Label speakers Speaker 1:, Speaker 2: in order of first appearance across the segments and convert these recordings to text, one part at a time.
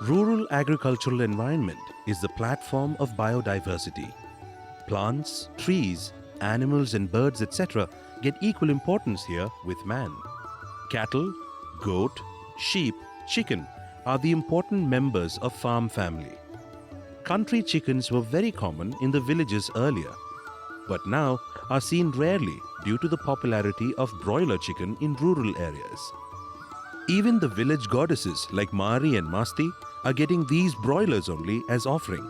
Speaker 1: Rural agricultural environment is the platform of biodiversity. Plants, trees, animals and birds, etc. get equal importance here with man. Cattle, goat, sheep, chicken are the important members of farm family. Country chickens were very common in the villages earlier, but now are seen rarely due to the popularity of broiler chicken in rural areas. Even the village goddesses like Mari and Masti are getting these broilers only as offering.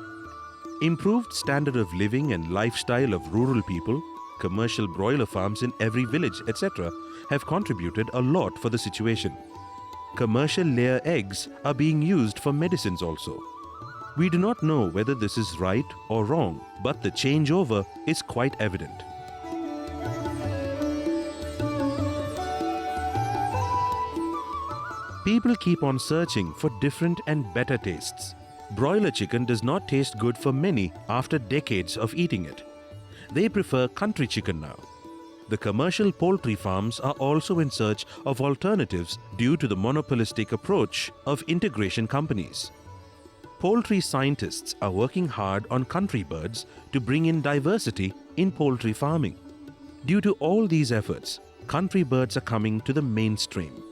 Speaker 1: Improved standard of living and lifestyle of rural people, commercial broiler farms in every village, etc. have contributed a lot for the situation. Commercial layer eggs are being used for medicines also. We do not know whether this is right or wrong, but the changeover is quite evident. People keep on searching for different and better tastes. Broiler chicken does not taste good for many after decades of eating it. They prefer country chicken now. The commercial poultry farms are also in search of alternatives due to the monopolistic approach of integration companies. Poultry scientists are working hard on country birds to bring in diversity in poultry farming. Due to all these efforts, country birds are coming to the mainstream.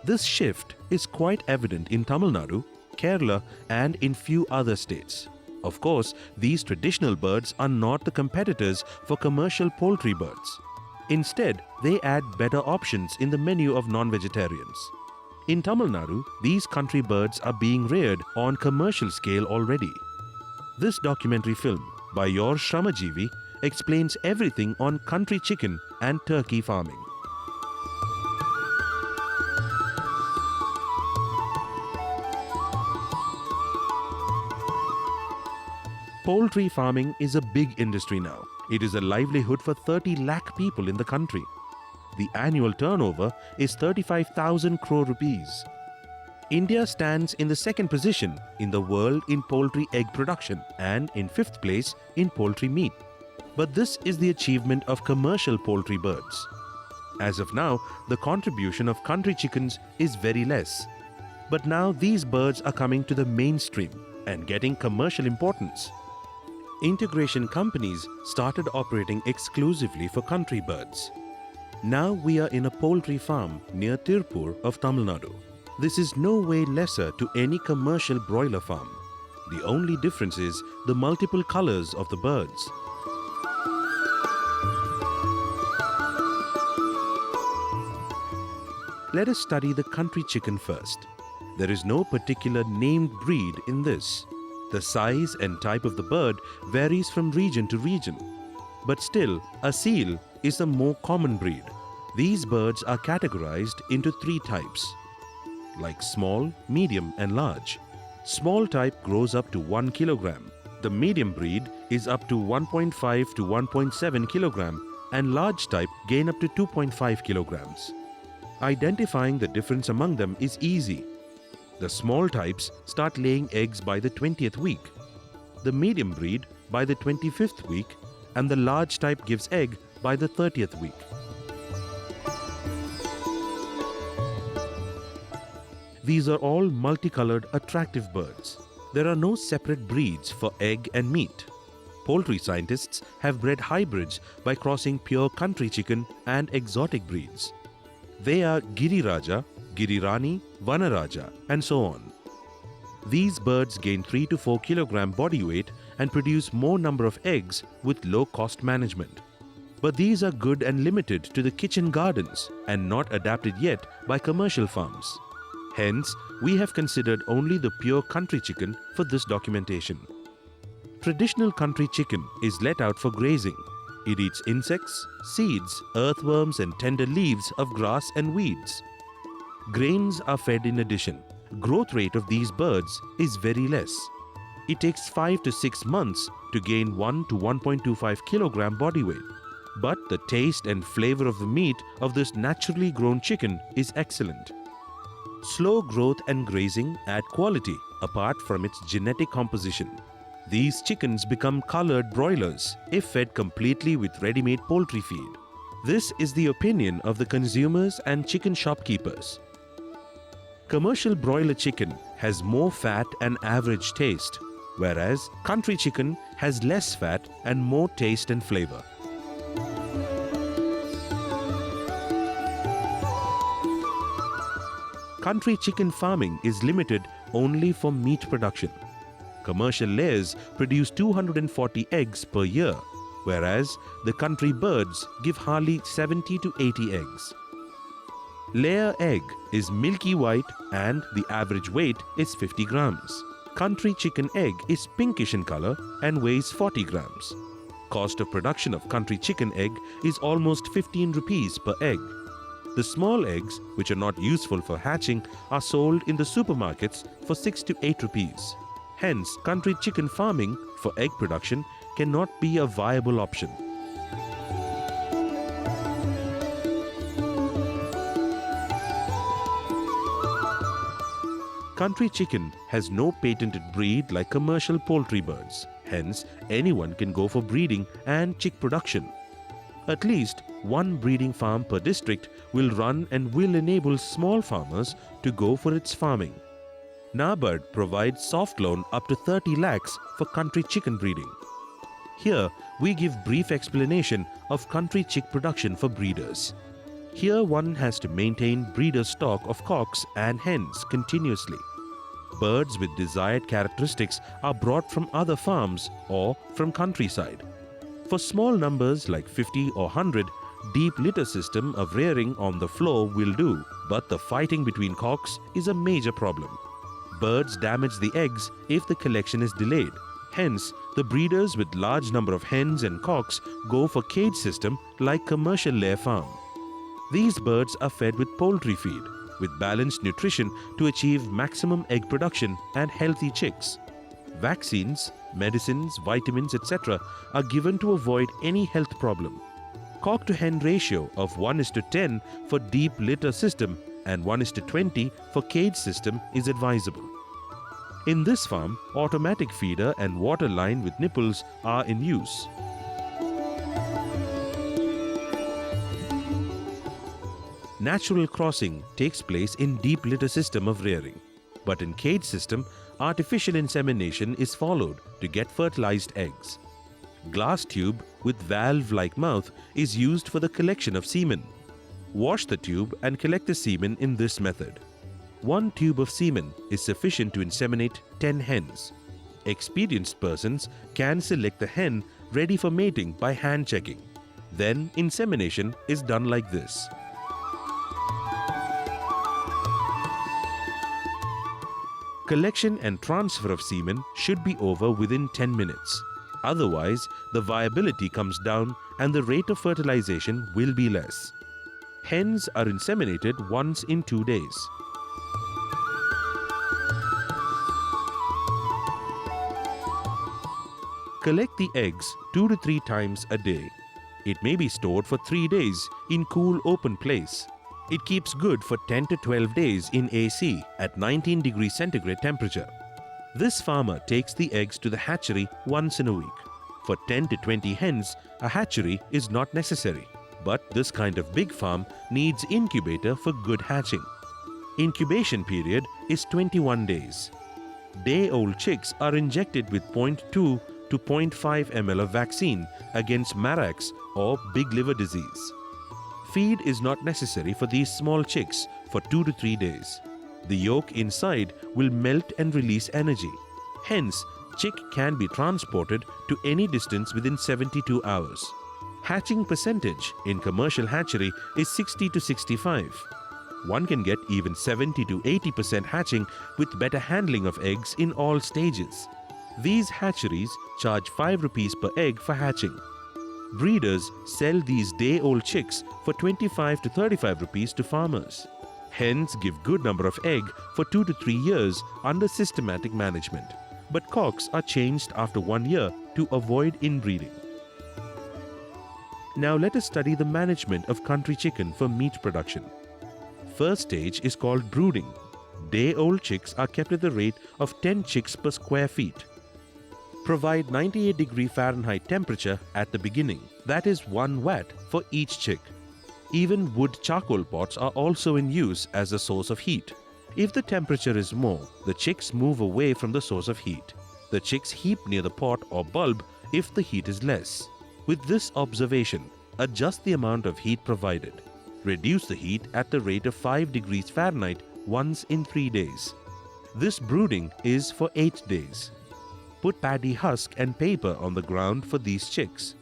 Speaker 1: This shift is quite evident in Tamil Nadu, Kerala and in few other states. Of course, these traditional birds are not the competitors for commercial poultry birds. Instead, they add better options in the menu of non-vegetarians. In Tamil Nadu, these country birds are being reared on commercial scale already. This documentary film by your Shramajeevi explains everything on country chicken and turkey farming. Poultry farming is a big industry now. It is a livelihood for 30 lakh people in the country. The annual turnover is 35,000 crore rupees. India stands in the second position in the world in poultry egg production and in fifth place in poultry meat. But this is the achievement of commercial poultry birds. As of now, the contribution of country chickens is very less. But now these birds are coming to the mainstream and getting commercial importance. Integration companies started operating exclusively for country birds. Now we are in a poultry farm near Tirupur of Tamil Nadu. This is no way lesser to any commercial broiler farm. The only difference is the multiple colors of the birds. Let us study the country chicken first. There is no particular named breed in this. The size and type of the bird varies from region to region. But still, a seal is the more common breed. These birds are categorized into three types, like small, medium and large. Small type grows up to 1 kilogram. The medium breed is up to 1.5 to 1.7 kilogram and large type gain up to 2.5 kilograms. Identifying the difference among them is easy. The small types start laying eggs by the 20th week, the medium breed by the 25th week, and the large type gives egg by the 30th week. These are all multicolored, attractive birds. There are no separate breeds for egg and meat. Poultry scientists have bred hybrids by crossing pure country chicken and exotic breeds. They are Giriraja, Girirani, Vanaraja, and so on. These birds gain 3 to 4 kilogram body weight and produce more number of eggs with low cost management. But these are good and limited to the kitchen gardens and not adapted yet by commercial farms. Hence, we have considered only the pure country chicken for this documentation. Traditional country chicken is let out for grazing. It eats insects, seeds, earthworms, and tender leaves of grass and weeds. Grains are fed in addition. Growth rate of these birds is very less. It takes 5 to 6 months to gain 1 to 1.25 kilogram body weight. But the taste and flavor of the meat of this naturally grown chicken is excellent. Slow growth and grazing add quality apart from its genetic composition. These chickens become colored broilers if fed completely with ready-made poultry feed. This is the opinion of the consumers and chicken shopkeepers. Commercial broiler chicken has more fat and average taste, whereas country chicken has less fat and more taste and flavor. Country chicken farming is limited only for meat production. Commercial layers produce 240 eggs per year, whereas the country birds give hardly 70 to 80 eggs. Layer egg is milky white and the average weight is 50 grams. Country chicken egg is pinkish in color and weighs 40 grams. Cost of production of country chicken egg is almost 15 rupees per egg. The small eggs, which are not useful for hatching, are sold in the supermarkets for 6 to 8 rupees. Hence, country chicken farming for egg production cannot be a viable option. Country chicken has no patented breed like commercial poultry birds. Hence, anyone can go for breeding and chick production. At least one breeding farm per district will run and will enable small farmers to go for its farming. NABARD provides soft loan up to 30 lakhs for country chicken breeding. Here, we give brief explanation of country chick production for breeders. Here one has to maintain breeder stock of cocks and hens continuously. Birds with desired characteristics are brought from other farms or from countryside. For small numbers like 50 or 100, deep litter system of rearing on the floor will do, but the fighting between cocks is a major problem. Birds damage the eggs if the collection is delayed. Hence, the breeders with large number of hens and cocks go for cage system like commercial layer farm. These birds are fed with poultry feed, with balanced nutrition to achieve maximum egg production and healthy chicks. Vaccines, medicines, vitamins, etc. are given to avoid any health problem. Cock to hen ratio of 1:10 for deep litter system and 1:20 for cage system is advisable. In this farm, automatic feeder and water line with nipples are in use. Natural crossing takes place in deep litter system of rearing, but in cage system, artificial insemination is followed to get fertilized eggs. Glass tube with valve-like mouth is used for the collection of semen. Wash the tube and collect the semen in this method. One tube of semen is sufficient to inseminate 10 hens. Experienced persons can select the hen ready for mating by hand checking. Then insemination is done like this. Collection and transfer of semen should be over within 10 minutes. Otherwise, the viability comes down and the rate of fertilization will be less. Hens are inseminated once in 2 days. Collect the eggs 2 to 3 times a day. It may be stored for 3 days in cool open place. It keeps good for 10 to 12 days in AC at 19 degrees centigrade temperature. This farmer takes the eggs to the hatchery once in a week. For 10 to 20 hens, a hatchery is not necessary. But this kind of big farm needs incubator for good hatching. Incubation period is 21 days. Day-old chicks are injected with 0.2 to 0.5 ml of vaccine against Marax or big liver disease. Feed is not necessary for these small chicks for 2 to 3 days. The yolk inside will melt and release energy. Hence, chick can be transported to any distance within 72 hours. Hatching percentage in commercial hatchery is 60 to 65. One can get even 70 to 80% hatching with better handling of eggs in all stages. These hatcheries charge 5 rupees per egg for hatching. Breeders sell these day-old chicks for 25 to 35 rupees to farmers. Hens give good number of egg for 2 to 3 years under systematic management. But cocks are changed after 1 year to avoid inbreeding. Now let us study the management of country chicken for meat production. First stage is called brooding. Day-old chicks are kept at the rate of 10 chicks per square feet. Provide 98 degree Fahrenheit temperature at the beginning, that is 1 watt for each chick. Even wood charcoal pots are also in use as a source of heat. If the temperature is more, the chicks move away from the source of heat. The chicks heap near the pot or bulb if the heat is less. With this observation, adjust the amount of heat provided. Reduce the heat at the rate of 5 degrees Fahrenheit once in 3 days. This brooding is for 8 days. Put paddy husk and paper on the ground for these chicks.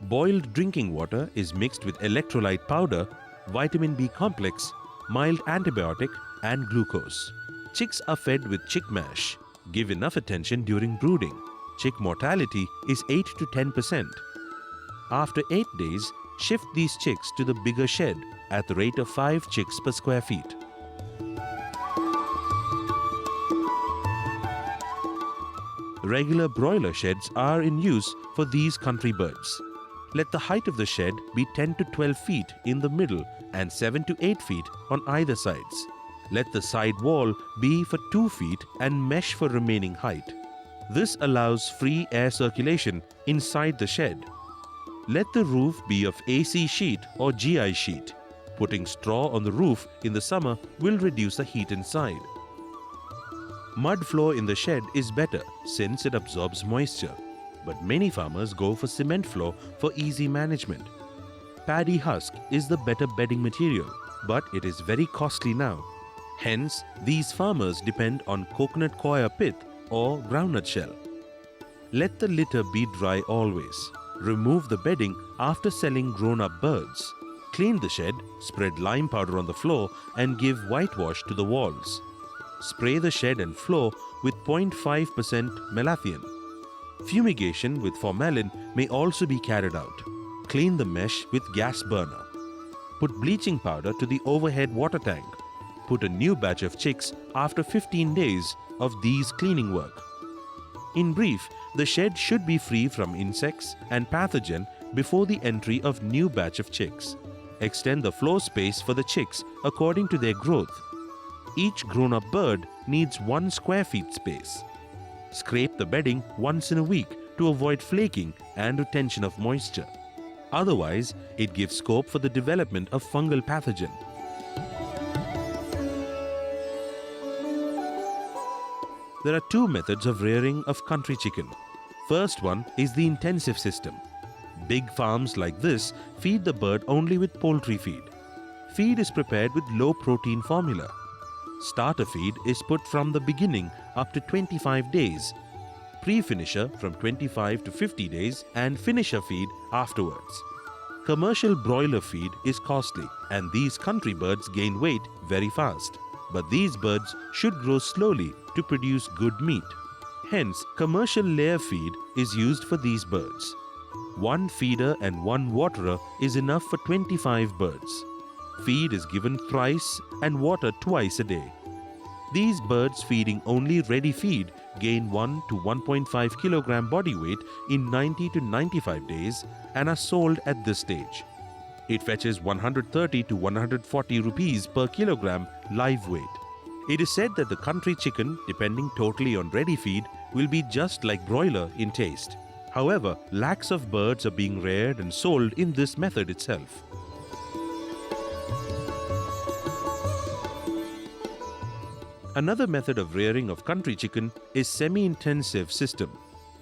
Speaker 1: Boiled drinking water is mixed with electrolyte powder, vitamin B complex, mild antibiotic and glucose. Chicks are fed with chick mash. Give enough attention during brooding. Chick mortality is 8 to 10%. After 8 days, shift these chicks to the bigger shed at the rate of 5 chicks per square feet. Regular broiler sheds are in use for these country birds. Let the height of the shed be 10 to 12 feet in the middle and 7 to 8 feet on either sides. Let the side wall be for 2 feet and mesh for remaining height. This allows free air circulation inside the shed. Let the roof be of AC sheet or GI sheet. Putting straw on the roof in the summer will reduce the heat inside. Mud floor in the shed is better since it absorbs moisture, but many farmers go for cement floor for easy management. Paddy husk is the better bedding material, but it is very costly now. Hence, these farmers depend on coconut coir pith or groundnut shell. Let the litter be dry always. Remove the bedding after selling grown-up birds. Clean the shed, spread lime powder on the floor and give whitewash to the walls. Spray the shed and floor with 0.5% malathion. Fumigation with formalin may also be carried out. Clean the mesh with gas burner. Put bleaching powder to the overhead water tank. Put a new batch of chicks after 15 days of these cleaning work. In brief, the shed should be free from insects and pathogen before the entry of new batch of chicks. Extend the floor space for the chicks according to their growth. Each grown-up bird needs 1 square feet space. Scrape the bedding once in a week to avoid flaking and retention of moisture. Otherwise, it gives scope for the development of fungal pathogen. There are 2 methods of rearing of country chicken. First one is the intensive system. Big farms like this feed the bird only with poultry feed. Feed is prepared with low protein formula. Starter feed is put from the beginning up to 25 days, pre-finisher from 25 to 50 days and finisher feed afterwards. Commercial broiler feed is costly and these country birds gain weight very fast. But these birds should grow slowly to produce good meat. Hence, commercial layer feed is used for these birds. 1 feeder and 1 waterer is enough for 25 birds. Feed is given thrice and water twice a day. These birds feeding only ready feed gain 1 to 1.5 kilogram body weight in 90 to 95 days and are sold at this stage. It fetches 130 to 140 rupees per kilogram live weight. It is said that the country chicken, depending totally on ready feed, will be just like broiler in taste. However, lakhs of birds are being reared and sold in this method itself. Another method of rearing of country chicken is semi-intensive system.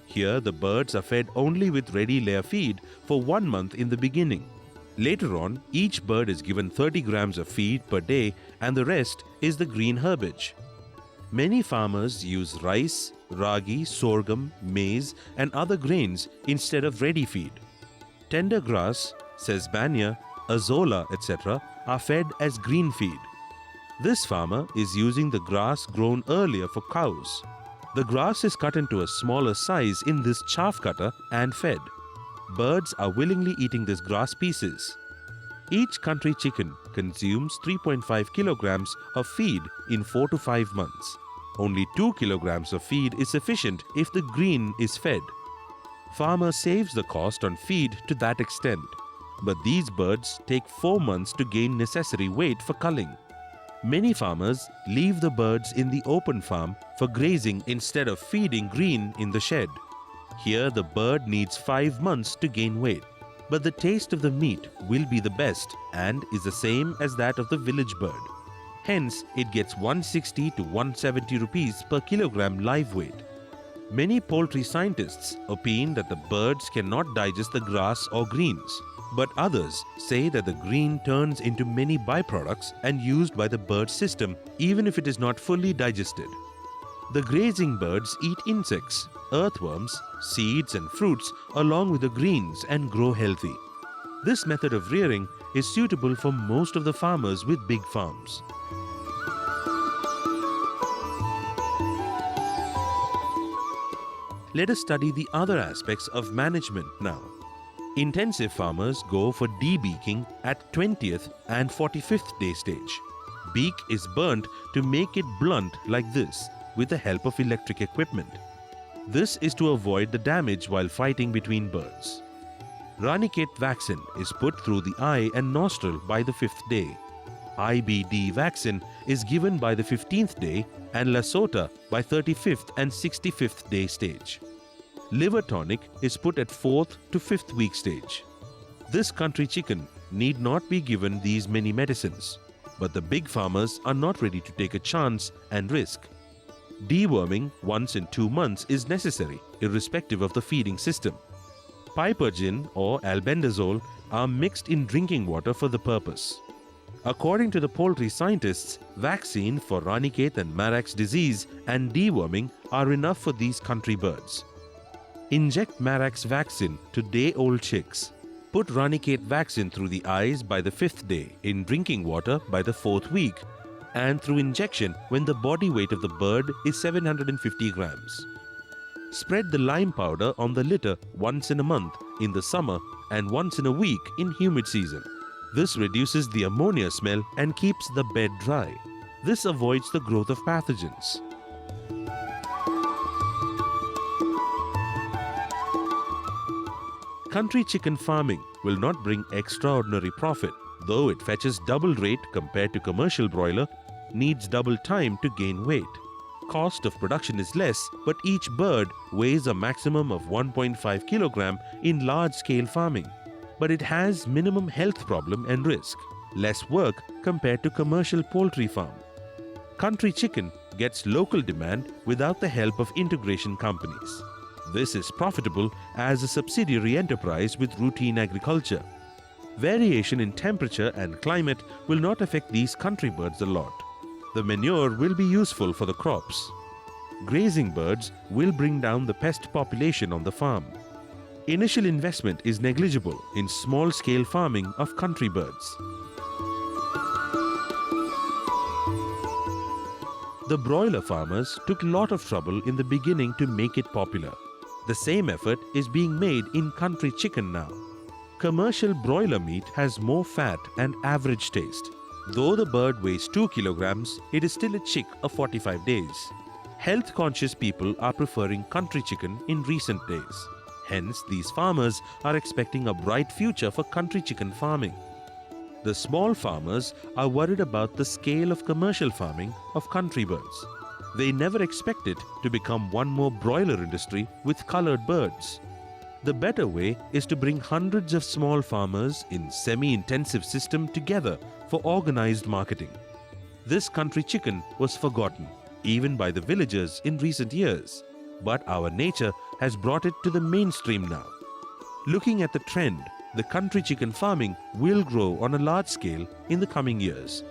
Speaker 1: Here, the birds are fed only with ready layer feed for 1 month in the beginning. Later on, each bird is given 30 grams of feed per day and the rest is the green herbage. Many farmers use rice, ragi, sorghum, maize and other grains instead of ready feed. Tender grass, sesbania, azolla, etc. are fed as green feed. This farmer is using the grass grown earlier for cows. The grass is cut into a smaller size in this chaff cutter and fed. Birds are willingly eating this grass pieces. Each country chicken consumes 3.5 kilograms of feed in 4 to 5 months. Only 2 kilograms of feed is sufficient if the green is fed. Farmer saves the cost on feed to that extent. But these birds take 4 months to gain necessary weight for culling. Many farmers leave the birds in the open farm for grazing instead of feeding green in the shed. Here the bird needs 5 months to gain weight, but the taste of the meat will be the best and is the same as that of the village bird. Hence, it gets 160 to 170 rupees per kilogram live weight. Many poultry scientists opine that the birds cannot digest the grass or greens, but others say that the green turns into many byproducts and used by the bird system even if it is not fully digested. The grazing birds eat insects, earthworms, seeds and fruits along with the greens and grow healthy. This method of rearing is suitable for most of the farmers with big farms. Let us study the other aspects of management now. Intensive farmers go for debeaking at 20th and 45th day stage. Beak is burnt to make it blunt like this with the help of electric equipment. This is to avoid the damage while fighting between birds. Ranicate vaccine is put through the eye and nostril by the 5th day. IBD vaccine is given by the 15th day and Lasota by 35th and 65th day stage. Liver tonic is put at 4th to 5th week stage. This country chicken need not be given these many medicines, but the big farmers are not ready to take a chance and risk. Deworming once in 2 months is necessary, irrespective of the feeding system. Pipergin or albendazole are mixed in drinking water for the purpose. According to the poultry scientists, vaccine for Ranicate and Marax disease and deworming are enough for these country birds. Inject Marax vaccine to day-old chicks. Put Ranicate vaccine through the eyes by the 5th day, in drinking water by the 4th week, and through injection when the body weight of the bird is 750 grams. Spread the lime powder on the litter once in a month in the summer and once in a week in humid season. This reduces the ammonia smell and keeps the bed dry. This avoids the growth of pathogens. Country chicken farming will not bring extraordinary profit, though it fetches double rate compared to commercial broiler, needs double time to gain weight. Cost of production is less, but each bird weighs a maximum of 1.5 kilogram in large-scale farming. But it has minimum health problem and risk, less work compared to commercial poultry farm. Country chicken gets local demand without the help of integration companies. This is profitable as a subsidiary enterprise with routine agriculture. Variation in temperature and climate will not affect these country birds a lot. The manure will be useful for the crops. Grazing birds will bring down the pest population on the farm. Initial investment is negligible in small-scale farming of country birds. The broiler farmers took a lot of trouble in the beginning to make it popular. The same effort is being made in country chicken now. Commercial broiler meat has more fat and average taste. Though the bird weighs 2 kilograms, it is still a chick of 45 days. Health-conscious people are preferring country chicken in recent days. Hence, these farmers are expecting a bright future for country chicken farming. The small farmers are worried about the scale of commercial farming of country birds. They never expect it to become one more broiler industry with colored birds. The better way is to bring hundreds of small farmers in semi-intensive system together for organized marketing. This country chicken was forgotten, even by the villagers in recent years. But our nature has brought it to the mainstream now. Looking at the trend, the country chicken farming will grow on a large scale in the coming years.